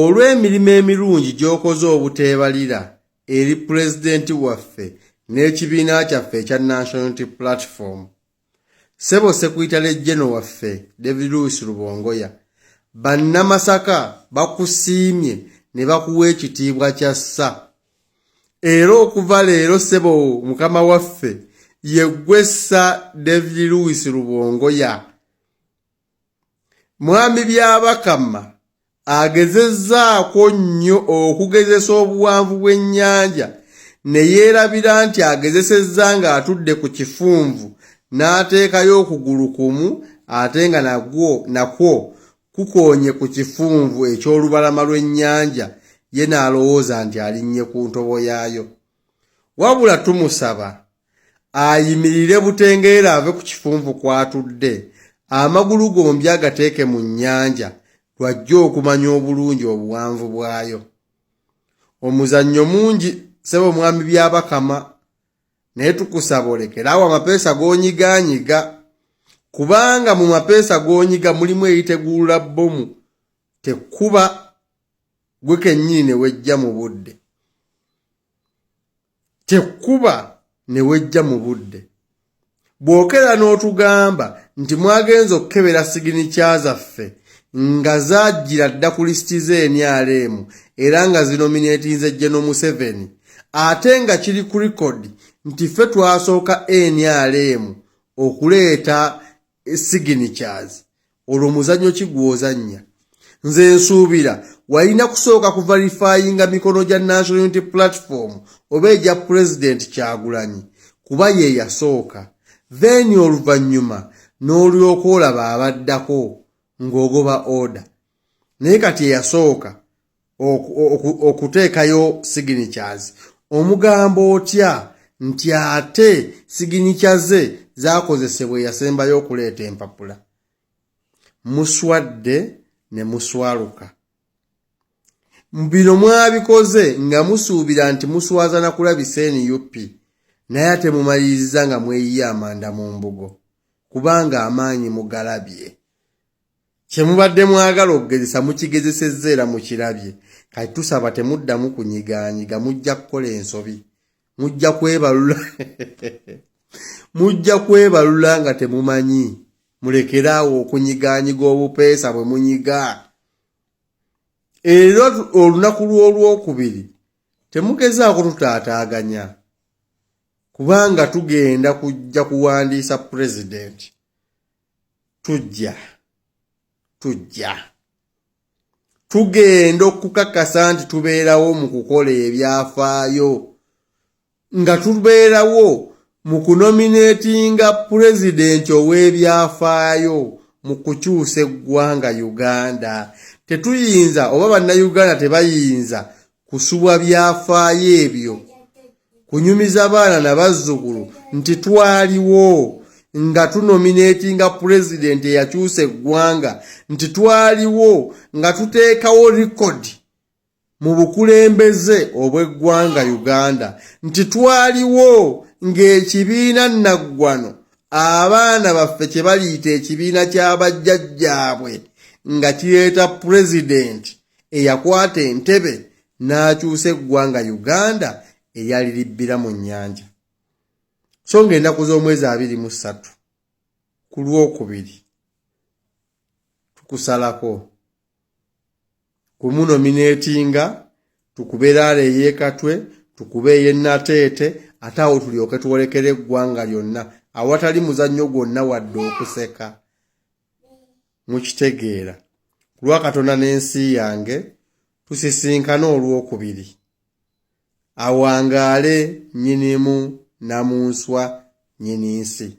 olw'emirimu emirungi gy'okoze obuteebalira eri pulezidenti waffe n'ekibiina kyaffe ekya National Unity Platform, Ssebo Secretary General waffe David Lewis Rubongoya, bannamasaka bakusiimye ne bakuwa ekitiibwa kya ssa. Era okuva leero Ssebo mukama waffe yeggwe ssa David Lewis Rubongoya. Mwami Byabakama agezezzaako nnyo okugezesa obuwanvu bw'ennyanja ne yeerabira nti agezesezza ng'atudde ku kifunvu n'ateekayo okugulu kumu ate nga nakwo kukoonye ku kifunvu eky'olubalama lw'ennyanja, ye n'alowooza nti alinnye ku ntobo yaayo. Wabula tumusaba ayimirire butengeera ave ku kifunvu kw'atudde, amagulu gombi agateeke mu nnyanja lwajja okumanya obulungi obuwanvu bwayo. Omuzannyo mungi Ssebo mwami Byabakama, naye tukusaba olekeraawo amapeesa g'onyigaanyiga, kubanga mu mapeesa g'onyiga mulimu eriteguula bbomu. Tekuba gwe kennyini ne wejja mu budde. Tekuba ne wejja mu budde. Bw'okera n'otugamba nti mwagenza okukebera siginicha zaffe nga zaajjira dda ku lisiti ze NRM era nga zinominatinze General Museveni, ate nga kiri ku record nti ffe twasooka NRM okuleeta signatures, olwo muzannyo ki gw'ozannya? Nze nsuubira walina kusooka kuverifyinga mikono gya National Unity Platform oba egya President Kyagulanyi, kuba ye yasooka. Then oluvannyuma n'olyoka olaba abaddako ng'ogoba order. Naye kati eyasooka okuteekayo signatures, omugambo otya nti ate siginicha ze zaakozesebwa yasembayo okuleeta empapula? Muswadde ne muswaluka. Bino mwabikoze nga musuubira nti muswaza na kulabisa NUP, naye ate mumaliriza nga mweyiya amanda mu mbugo, kubanga amaanyi mugalabye. Kye mubadde mwagala okugezesa mukigezesezza era mukirabye. Kati tusaba temuddamu kunyigaanyiga, mujja kukola ensobi. Mujja kwebalula mujja kwebalula nga temumanyi. Mulekeraawo okunyigaanyiga obupeesa bwe munyiga. Era olunaku lw'olwokubiri temugezaako tutaataaganya, kubanga tugenda kujja kuwandiisa President. Tugenda okukakasa nti tubeerawo mu kukola ebyafaayo, nga tubeerawo mu kunominatinga President ow'ebyafaayo mu kukyusa eggwanga Uganda. Tetuyinza oba bannayuganda tebayinza kusubwa byafaayo ebyo, kunyumiza abaana nabazzukulu nti twaliwo nga tunominatinga President eyakyusa eggwanga, nti twaliwo nga tuteekawo record mu bukulembeze obw'eggwanga Uganda, nti twaliwo ng'ekibiina naggwano abaana baffe kye baliyita ekibiina ky'abajjajjaabwe nga kireeta President eyakwata entebe n'akyusa eggwanga Uganda eryali libbira mu nnyanja. So ng'ennaku z'omwezi 23 ku Lwokubiri tukusalako kumunominatinga, tukubeera ey'Ekatwe, tukube ey'Ennateete, ate awo tulyoke tuwolekere eggwanga lyonna awatali muzannyo gwonna wadde okuseka. Mukitegeera. Ku lwa Katonda n'ensi yange tusisinkana Olwokubiri. Awangaale nnyinimu Namunswa nnyini nsi.